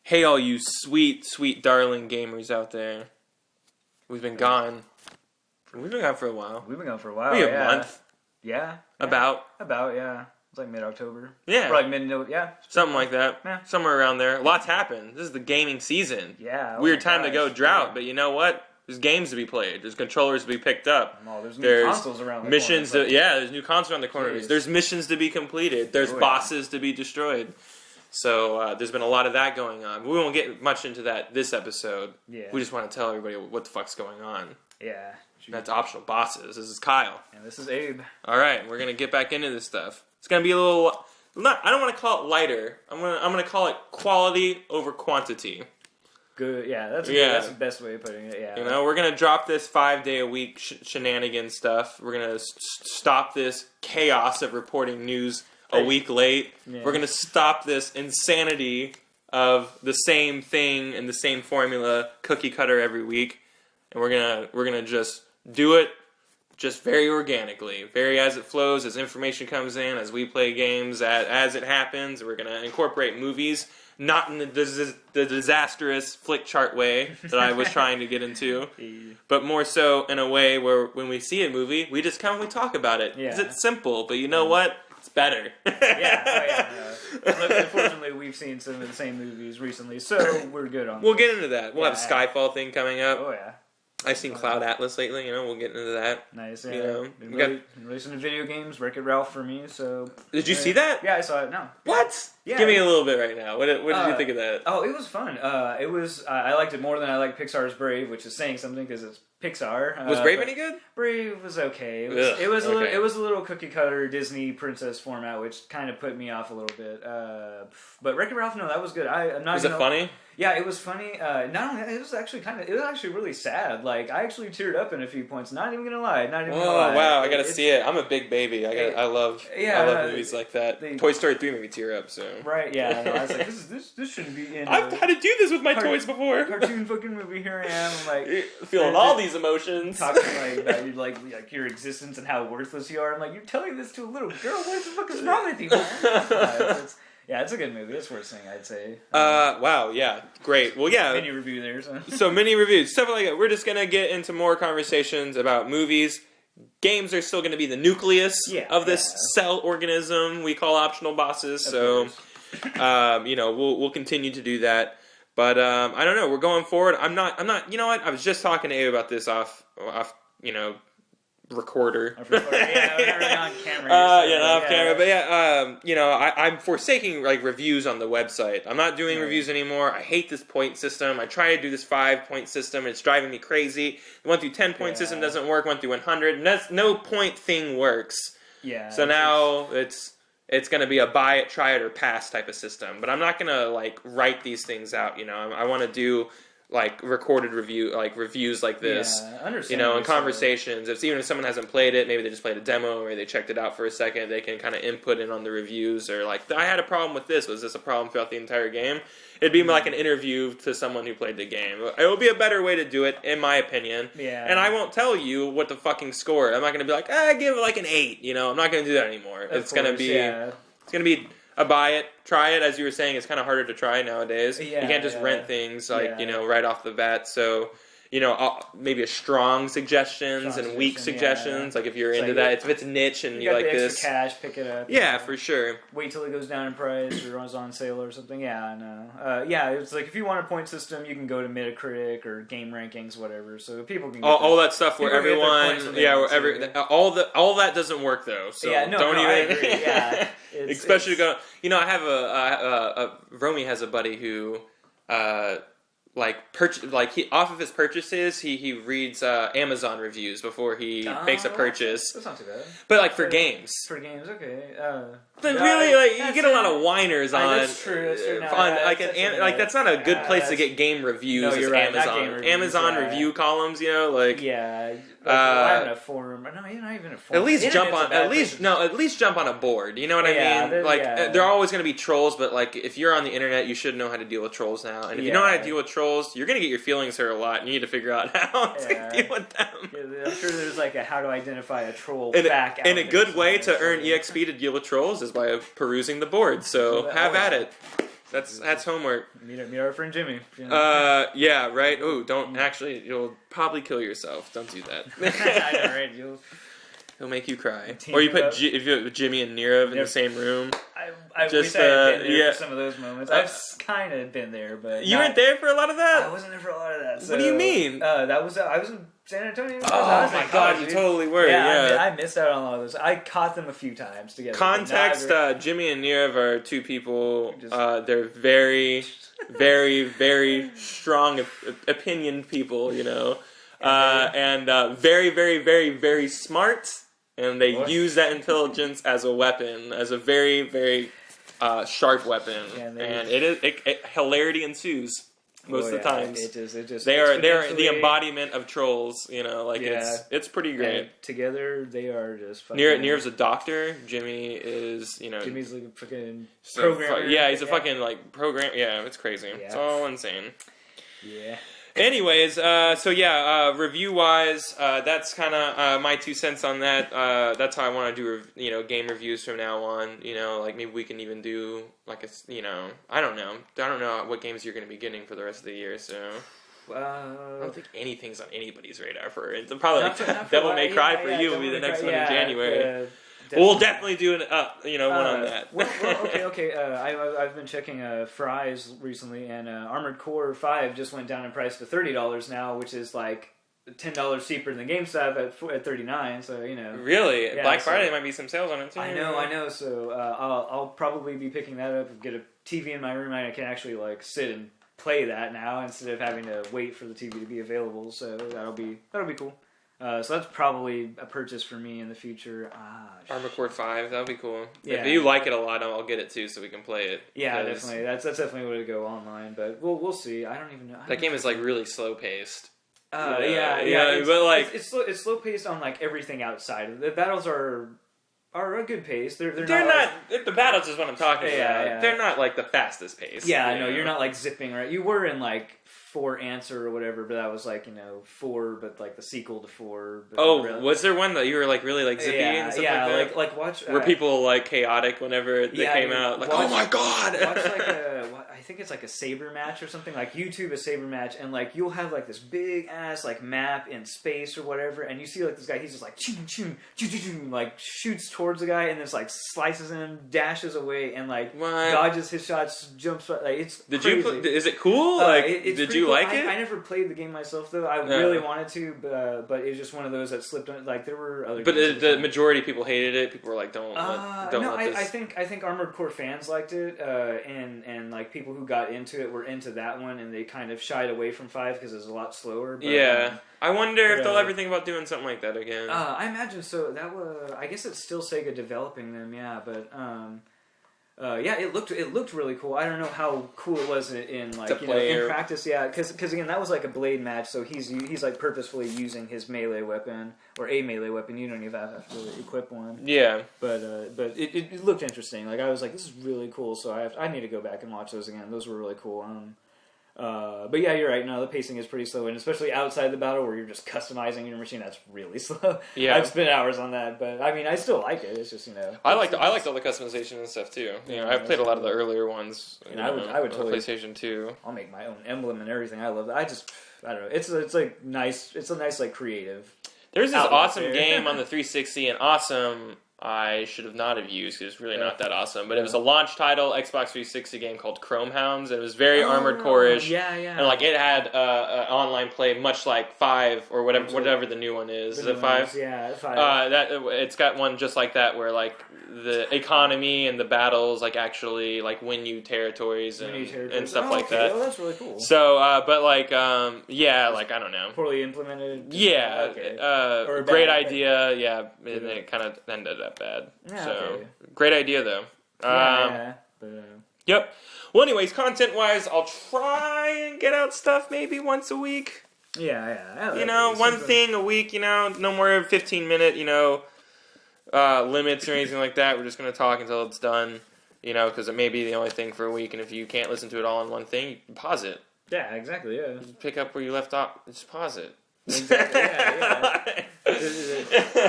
Hey, all you sweet, sweet darling gamers out there. We've been gone. We've been gone for a while. We've been gone for a while. Maybe a month. Yeah. About, yeah. It's like mid-October. Yeah. Or like mid-November, yeah. Something like that. Yeah. Somewhere around there. Lots happened. This is the gaming season. Yeah. Weird time to go drought, but you know what? There's games to be played. There's controllers to be picked up. Oh, there's new consoles around the missions corner. there's new consoles around the corner. Jeez. There's missions to be completed. There's bosses to be destroyed. So there's been a lot of that going on. We won't get much into that this episode. Yeah. We just want to tell everybody what the fuck's going on. Yeah. That's optional bosses. This is Kyle. And this is Abe. All right, we're gonna get back into this stuff. It's gonna be a little. I don't want to call it lighter. I'm gonna call it quality over quantity. Good. Yeah. That's the best way of putting it. Yeah. You know, we're gonna drop this 5-day-a-week shenanigans stuff. We're gonna stop this chaos of reporting news a week late. Yeah. We're gonna stop this insanity of the same thing and the same formula, cookie cutter every week, and we're gonna just do it just very organically, very as it flows, as information comes in, as we play games, as it happens. We're gonna incorporate movies, not in the disastrous flick chart way that I was trying to get into, but more so in a way where when we see a movie, we just we talk about it. Yeah. It's simple, but you know what? It's better. Unfortunately, we've seen some of the same movies recently, so we're good on We'll get into that. We'll have a Skyfall thing coming up. Oh, yeah. I've seen Cloud Atlas lately, we'll get into that. Nice, yeah. You know, been releasing video games, Wreck-It Ralph for me, so... Did you see that? Yeah, I saw it, no. What? Yeah. Give me a little bit right now. What did you think of that? Oh, it was fun. I liked it more than I liked Pixar's Brave, which is saying something because it's Pixar. Was Brave any good? Brave was okay. It was a little cookie cutter Disney princess format, which kind of put me off a little bit. But Wreck-It Ralph, no, that was good. Was it funny? Yeah, it was funny. Not only that, it was actually really sad. Like, I actually teared up in a few points. Not even gonna lie. Oh wow, I gotta see it. I'm a big baby. I love movies like that. Toy Story 3 made me tear up. So right, yeah. I was like, this shouldn't be in. I've had to do this with my toys before. Cartoon fucking movie. Here I am, like feeling all these emotions, talking about like your existence and how worthless you are. I'm like, you're telling this to a little girl. What the fuck is wrong with you? Yeah, it's a good movie. It's worth seeing, I'd say. Wow, yeah, great. Well, yeah. Mini review there. So mini reviews, stuff like that. We're just gonna get into more conversations about movies. Games are still gonna be the nucleus of this cell organism we call optional bosses. So, we'll continue to do that. But I don't know. We're going forward. I'm not. You know what? I was just talking to Abe about this off. Recorder. Yeah, we're really on camera. Off camera. But I'm forsaking reviews on the website. I'm not doing reviews anymore. I hate this point system. I try to do this 5-point system, and it's driving me crazy. The 1 through 10-point system doesn't work. 1 through 100, and that's no point thing works. Yeah. So now it's going to be a buy it, try it, or pass type of system. But I'm not going to write these things out. I want to do recorded reviews like this, and conversations. Even if someone hasn't played it, maybe they just played a demo, or they checked it out for a second, they can kind of input in on the reviews, or I had a problem with this. Was this a problem throughout the entire game? It'd be like an interview to someone who played the game. It would be a better way to do it, in my opinion. Yeah. And I won't tell you what the fucking score. I'm not going to be like, I give it an 8. I'm not going to do that anymore. It's going to be a buy it, try it. As you were saying, it's kind of harder to try nowadays. Yeah, you can't just rent things right off the bat. So, maybe a strong suggestions and weak suggestions. If you're into that, if it's niche and you like this, cash, pick it up. Yeah, for sure. Wait till it goes down in price or runs on sale or something. Yeah, I know. It's if you want a point system, you can go to Metacritic or Game Rankings, whatever. So people can get all that stuff where everyone, all that doesn't work though. So don't even. I agree. Yeah, especially going. I have Romy has a buddy who. Off of his purchases, he reads Amazon reviews before he makes a purchase. That's not too bad. But for games. For games, okay. But really, you get a lot of whiners on. That's true. That's not a good place to get game reviews. No, you're right. Amazon. Amazon review columns. I have a forum. No, not even a forum. At least jump on a board. You know what I mean? There are always going to be trolls, but if you're on the internet, you should know how to deal with trolls now. And if you know how to deal with trolls, you're going to get your feelings hurt a lot. And you need to figure out how to deal with them. Yeah, I'm sure there's a how to identify a troll and a good way to earn EXP to deal with trolls is by perusing the board. So have at it. That's homework. Meet our friend Jimmy. Yeah, right. Oh, don't actually. You'll probably kill yourself. Don't do that. I know, right? He'll make you cry. Or you put if you have Jimmy and Nirav in the same room. I wish I had been there for some of those moments. I've kind of been there, but you weren't there for a lot of that. I wasn't there for a lot of that. So, what do you mean? I was in San Antonio. Oh my god, you totally were. Yeah, I missed out on all those. I caught them a few times together. Context: Jimmy and Nirav are two people. They're very, very, very strong opinion people. You know, and very, very, very, very smart. And they use that intelligence as a weapon, as a very, very sharp weapon, and hilarity ensues most of the times. They are the embodiment of trolls, you know. Like it's pretty great. And together, they are just. Nirav's a doctor. Jimmy is, you know. Jimmy's like a fucking programmer. Yeah, he's a fucking like program. Yeah, it's crazy. Yeah. It's all insane. Yeah. Anyways, review wise, that's kind of my 2 cents on that. That's how I want to do, game reviews from now on. You know, like maybe we can even do like I don't know what games you're going to be getting for the rest of the year. So I don't think anything's on anybody's radar for it. Probably Devil May Cry for you will be the next one in January. We'll definitely do one on that. Okay. I've been checking Fry's recently, and Armored Core 5 just went down in price to $30 now, which is like $10 cheaper than GameStop at $39. So really, Black Friday might be some sales on it too. I know. So I'll probably be picking that up and get a TV in my room. I can actually like sit and play that now instead of having to wait for the TV to be available. So that'll be cool. So that's probably a purchase for me in the future. Armored Core 5, that'll be cool. Yeah. If you like it a lot, I'll get it too, so we can play it. Yeah, definitely. That's definitely way to go online, but we'll see. I don't even know. That game is like really slow paced. Yeah. But like it's slow paced on like everything outside of it. The battles are a good pace. They're not the battles is what I'm talking about. Yeah. They're not like the fastest pace. Yeah, I know. You're not like zipping right. You were in like 4 Answer or whatever, but that was like 4, but like the sequel to 4. Was there one that you were like really like zippy and stuff like that? like watch. Were people like chaotic whenever they came out? Like, oh my god! Watch like I think it's like a saber match or something. Like YouTube a saber match, and like you'll have like this big ass like map in space or whatever, and you see like this guy. He's just like like shoots towards the guy, and then like slices him, dashes away, and like dodges his shots, jumps. Like it's crazy. Is it cool? Did you like it? I never played the game myself though. I really wanted to, but it was just one of those that slipped on. Like there were other. But the majority of people hated it. People were like, "Don't." I think Armored Core fans liked it, and like people who got into it were into that one, and they kind of shied away from 5 because it was a lot slower. But, I wonder if they'll ever think about doing something like that again. I imagine so. That was. I guess it's still Sega developing them, but. It looked really cool. I don't know how cool it was in practice. Yeah, because again, that was like a blade match. So he's like purposefully using his melee weapon or a melee weapon. You don't even have to really equip one. Yeah, but it looked interesting. Like I was like, this is really cool. So I need to go back and watch those again. Those were really cool. But yeah, you're right. No, the pacing is pretty slow, and especially outside the battle where you're just customizing your machine, that's really slow. Yeah, I've spent hours on that, but I mean, I still like it. It's just I liked all the customization and stuff too. I've played a lot of the earlier ones. And I would totally PlayStation 2. I'll make my own emblem and everything. I love that. I don't know. It's like nice. It's a nice like creative. There's this awesome game on the 360, and awesome. I should have not have used because it's really not that awesome. But it was a launch title Xbox 360 game called Chrome Hounds. And it was very Armored Core-ish. Yeah. And like it had online play, much like 5 or whatever the new one is. Is it 5? Yeah, 5. It's got one just like that where like the economy and the battles like actually like win you territories and stuff like that. Oh, that's really cool. So, but like like I don't know. Poorly implemented. Yeah. Okay. Great idea. Yeah, and it kind of ended up bad. Yeah, so great idea though. But, yep. Well, anyways, content-wise, I'll try and get out stuff maybe once a week. Yeah. One thing a week. No more 15-minute. Limits or anything like that. We're just gonna talk until it's done. Because it may be the only thing for a week, and if you can't listen to it all in one thing, you can pause it. Yeah, exactly. Yeah. Just pick up where you left off. Just pause it. Exactly. Yeah. I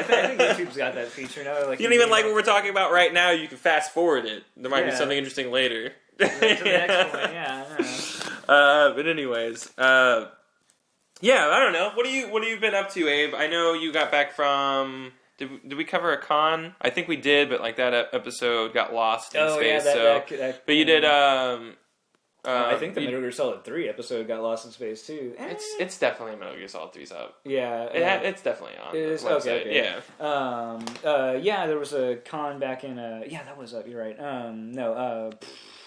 think YouTube's got that feature now. Like you don't even like what we're talking about right now. You can fast forward it. There might be something interesting later. Right to the next point. Yeah, I know. But anyways, yeah, I don't know. What have you been up to, Abe? I know you got back from. Did we cover a con? I think we did, but like that episode got lost in space. But you did. I think the Metal Gear Solid 3 episode got lost in space too. It's definitely Metal Gear Solid 3's up. Yeah, it's definitely on. It is website. Okay. Yeah. Yeah. There was a con back in. Yeah, that was up. You're right.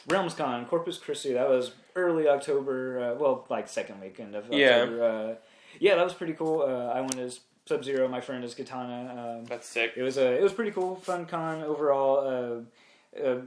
Realms Con, Corpus Christi. That was early October. Well, like second weekend of October. Yeah, that was pretty cool. I went as Sub-Zero. My friend is Katana. That's sick. It was pretty cool, fun con overall.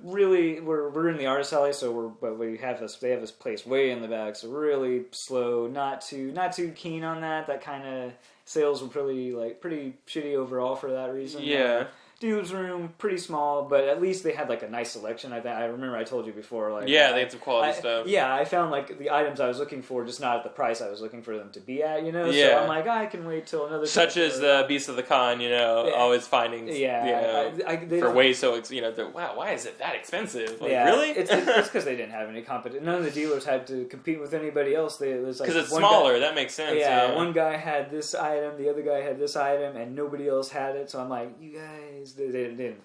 Really, we're in the artist alley, so they have this place way in the back, so really slow. Not too keen on that. That kind of sales were pretty shitty overall for that reason. Yeah. Dude's room, pretty small, but at least they had like a nice selection. I remember I told you before. They had some quality stuff. Yeah, I found like the items I was looking for, just not at the price I was looking for them to be at. Yeah. So I'm like, I can wait till another. Such as the Beast of the Con, always finding. For way so wow, why is it that expensive? Really? It's because they didn't have any competition. None of the dealers had to compete with anybody else. It was like because it's smaller. That makes sense. Yeah, one guy had this item, the other guy had this item, and nobody else had it. So I'm like, you guys. They didn't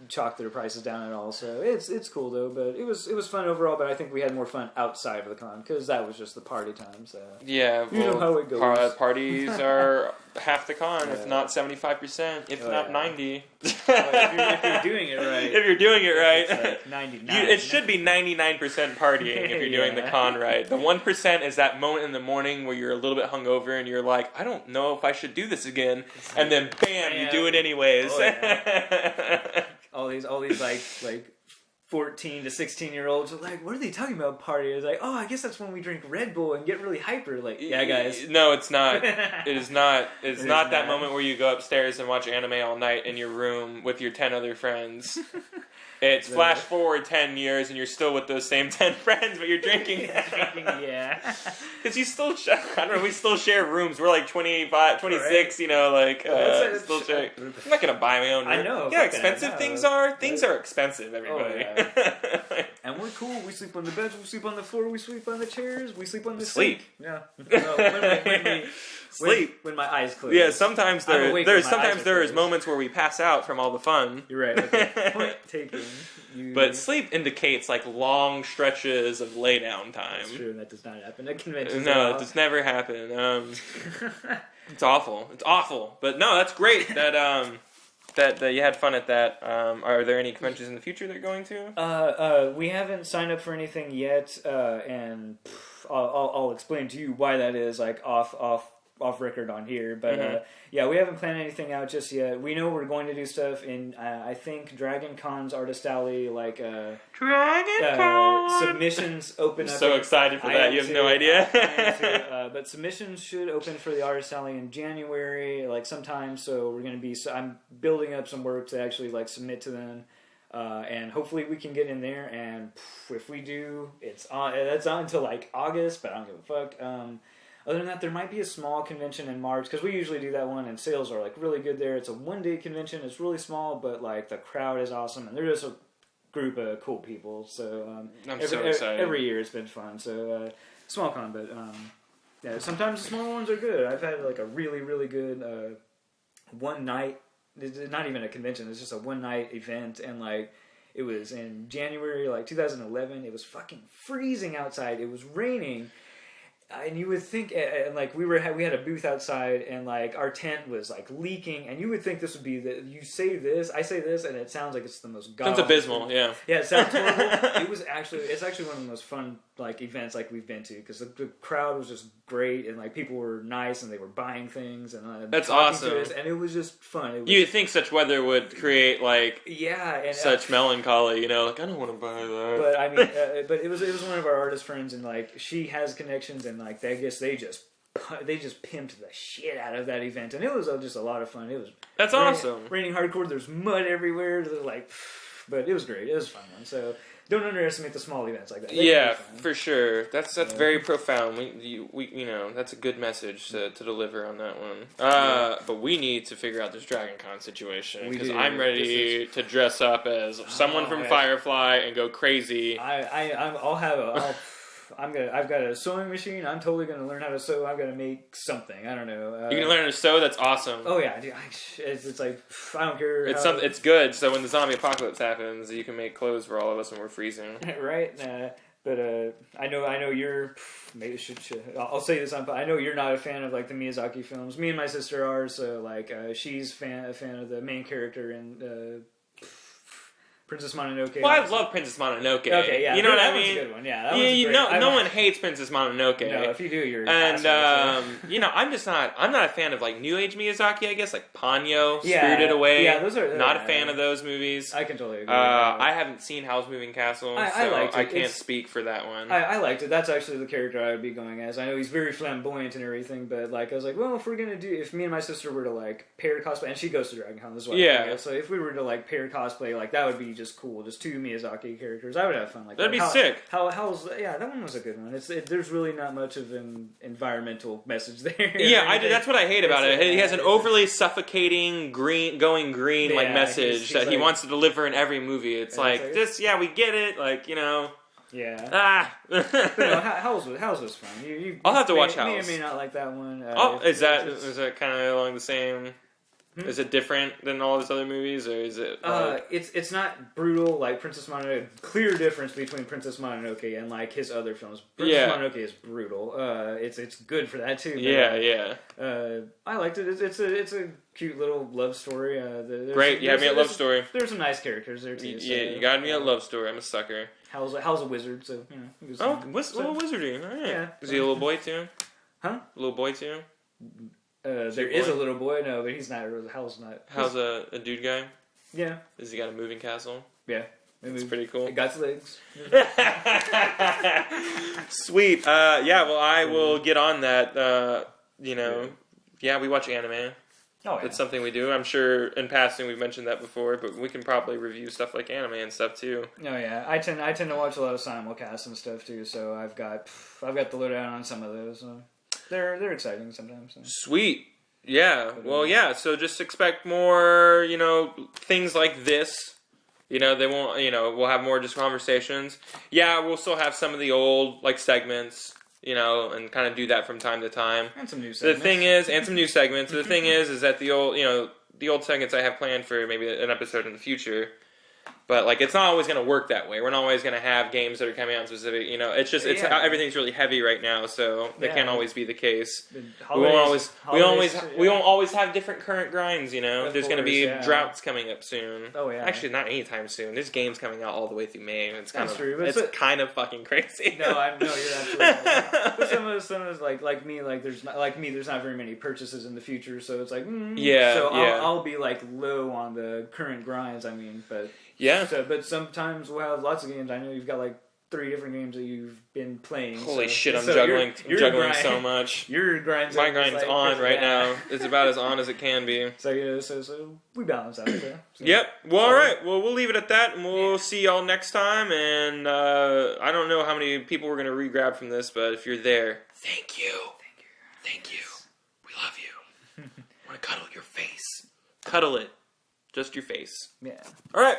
chalk their prices down at all, so it's cool though. But it was fun overall. But I think we had more fun outside of the con because that was just the party time. So yeah, you know how it goes. Parties are half the con, if not 75%, if not 90. If you're doing it right. If you're doing it right, it's like 99. It should be 99% partying if you're doing the con right. The 1% is that moment in the morning where you're a little bit hungover and you're like, I don't know if I should do this again, and then bam, you do it anyways. Oh, yeah. all these like 14 to 16-year-olds are like, what are they talking about party? It's like, oh, I guess that's when we drink Red Bull and get really hyper. Like, yeah, guys. No, it's not. It is not. It's not that moment where you go upstairs and watch anime all night in your room with your 10 other friends. It's flash forward 10 years and you're still with those same 10 friends, but you're drinking. Yeah. Because you still, I don't know, we still share rooms. We're like 25, 26, still share. I'm not going to buy my own room. I know. You know how expensive things are? Things are expensive, everybody. Oh, yeah. And we're cool. We sleep on the beds, we sleep on the floor, we sleep on the chairs, we sleep on the sleep. Seat. Yeah. No, sleep. When my eyes close. Yeah, sometimes there's moments where we pass out from all the fun. You're right. Okay. Point taken. But sleep indicates like long stretches of lay down time. That's true, and that does not happen at conventions. No, it does never happen. It's awful. It's awful. But no, that's great that that you had fun at that. Are there any conventions in the future that you're going to? We haven't signed up for anything yet, and I'll explain to you why that is, like off record on here, but yeah, we haven't planned anything out just yet. We know we're going to do stuff in I think Dragon Con's Artist Alley, like Dragon Con submissions open I'm up. So excited for that! You have no idea. But submissions should open for the Artist Alley in January, like sometime. So we're going to be. So I'm building up some work to actually like submit to them. And hopefully we can get in there, and if we do, it's on. That's on until like August, but I don't give a fuck. Other than that, there might be a small convention in March, because we usually do that one, and sales are like really good there. It's a one-day convention. It's really small, but like the crowd is awesome, and they're just a group of cool people. So I'm so excited. Every year it's been fun. So small con, but yeah, sometimes the small ones are good. I've had like a really, really good one night. It's not even a convention. It's just a one-night event, and like it was in January, like 2011. It was fucking freezing outside. It was raining. And you would think, and like we had a booth outside, and like our tent was like leaking, and you would think this would be I say this, and it sounds like it's the most god. Sounds abysmal, yeah. Yeah, it sounds horrible. It's actually one of the most fun like events like we've been to, because the crowd was just great, and like people were nice, and they were buying things, and that's awesome. And it was just fun. You'd think such weather would create like and such melancholy, like I don't want to buy that. But I mean, but it was one of our artist friends, and like she has connections, and like I guess they just pimped the shit out of that event, and it was just a lot of fun. Awesome. Raining hardcore. There's mud everywhere. Like, but it was great. It was a fun one. So don't underestimate the small events like that. Yeah, for sure. That's very profound. We that's a good message to deliver on that one. But we need to figure out this Dragon Con situation because I'm ready to dress up as someone from Firefly and go crazy. I've got a sewing machine. I'm totally gonna learn how to sew. I'm gonna make something. I don't know. You can learn to sew. That's awesome. Oh yeah, dude, it's like I don't care. It's good. So when the zombie apocalypse happens, you can make clothes for all of us when we're freezing. Right. But I know you're. Maybe I'll say this on. I know you're not a fan of like the Miyazaki films. Me and my sister are. So like she's a fan of the main character in. Princess Mononoke. Well, I love Princess Mononoke. Okay, yeah. You know what I mean? That was a good one, yeah. That was great. No one hates Princess Mononoke. No, if you do, you're and I'm not a fan of like New Age Miyazaki. I guess like Ponyo, Spirited Away. Yeah, those are not a fan of those movies. I can totally agree. I haven't seen Howl's Moving Castle, so I liked it. I can't speak for that one. I liked it. That's actually the character I would be going as. I know he's very flamboyant and everything, but like I was like, well, if me and my sister were to like pair cosplay, and she goes to Dragon Con as well. Yeah. So if we were to like pair cosplay, like that would be just cool. Just two Miyazaki characters. I would have fun like that'd be sick. That one was a good one. There's really not much of an environmental message there. Yeah, that's what I hate about it. He has an overly suffocating going green like message he's that he wants to deliver in every movie. It's like this. Yeah, we get it. Like Yeah. But no, House was fun. I'll have to watch House. May or may not like that one. Is that kind of along the same? Is it different than all his other movies, or is it? It's not brutal like Princess Mononoke. Clear difference between Princess Mononoke and like his other films. Princess Mononoke is brutal. It's good for that too. But, I liked it. It's a cute little love story. Great, you had me at love story. There's some nice characters there too. You got me at love story. I'm a sucker. Hal's a wizard, so He was little wizardy. All right. Yeah. Is he a little boy too? Huh? A little boy too? There is a little boy, no, but he's not. Hal's not. Hal's a dude guy? Yeah. Has he got a moving castle? Yeah. It's pretty cool. It got legs. Sweet. Well, I will get on that. We watch anime. Oh, yeah. It's something we do. I'm sure in passing we've mentioned that before, but we can probably review stuff like anime and stuff too. Oh yeah, I tend to watch a lot of simulcasts and stuff too, so I've got the lowdown on some of those. They're exciting sometimes. So. Sweet. Yeah. Well, yeah. So just expect more, things like this. They won't, we'll have more just conversations. Yeah, we'll still have some of the old, segments, and kind of do that from time to time. And some new segments. The thing is, and some new segments. The thing is that the old segments I have planned for maybe an episode in the future. But, it's not always going to work that way. We're not always going to have games that are coming out specific, it's just, everything's really heavy right now, so that can't always be the case. We won't always have different current grinds, There's going to be droughts coming up soon. Oh, yeah. Actually, not anytime soon. There's games coming out all the way through May, and it's kind true, of fucking crazy. No, you're absolutely right. But some of us, like me, there's not very many purchases in the future, so it's I'll be, low on the current grinds, but... Yeah. But sometimes we'll have lots of games. I know you've got 3 different games that you've been playing. Holy shit, I'm juggling so much. Your grind's My grind's on right now. It's about as on as it can be. So we balance out there. So. Yep. Well, all right. Well, we'll leave it at that, and we'll see y'all next time. And I don't know how many people we're going to re-grab from this, but if you're there, thank you. Thank you. We love you. I want to cuddle your face. Cuddle it. Just your face. Yeah. All right.